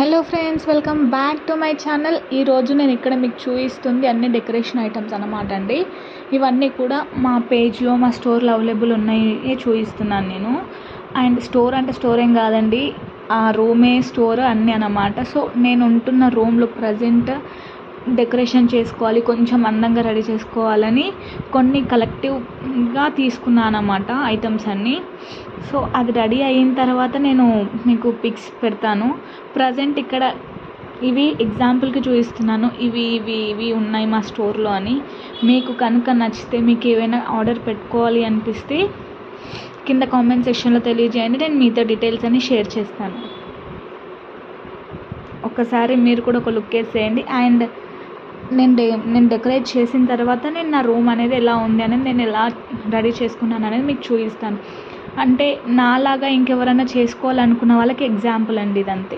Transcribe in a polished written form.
Hello friends, welcome back to my channel. ఈరోజు నేను ఇక్కడ మీకు చూపిస్తుంది అన్ని డెకరేషన్ ఐటమ్స్ అన్నమాట అండి. ఇవన్నీ కూడా మా పేజ్లో మా స్టోర్లో అవైలబుల్ ఉన్నాయి చూపిస్తున్నాను నేను. అండ్ స్టోర్ అంటే స్టోర్ ఏం కాదండి, ఆ రూమే స్టోర్ అన్నీ అన్నమాట. సో నేను ఉంటున్న రూమ్లో ప్రజెంట్ డెకరేషన్ చేసుకోవాలి, కొంచెం అందంగా రెడీ చేసుకోవాలని కొన్ని కలెక్టివ్గా తీసుకున్నాను అన్నమాట ఐటమ్స్ అన్నీ. సో అది రెడీ అయిన తర్వాత నేను మీకు పిక్స్ పెడతాను. ప్రజెంట్ ఇక్కడ ఇవి ఎగ్జాంపుల్కి చూపిస్తున్నాను, ఇవి ఇవి ఇవి ఉన్నాయి మా స్టోర్లో అని. మీకు కనుక నచ్చితే, మీకు ఏవైనా ఆర్డర్ పెట్టుకోవాలి అనిపిస్తే కింద కామెంట్ సెక్షన్లో తెలియజేయండి, నేను మీతో డీటెయిల్స్ అన్ని షేర్ చేస్తాను. ఒక్కసారి మీరు కూడా ఒక లుక్ వేసేయండి. అండ్ నేను డెకరేట్ చేసిన తర్వాత నేను నా రూమ్ అనేది ఎలా ఉంది అనేది, నేను ఎలా రెడీ చేసుకున్నాను అనేది మీకు చూపిస్తాను. అంటే నాలాగా ఇంకెవరైనా చేసుకోవాలనుకున్న వాళ్ళకి ఎగ్జాంపుల్ అండి ఇదంతే.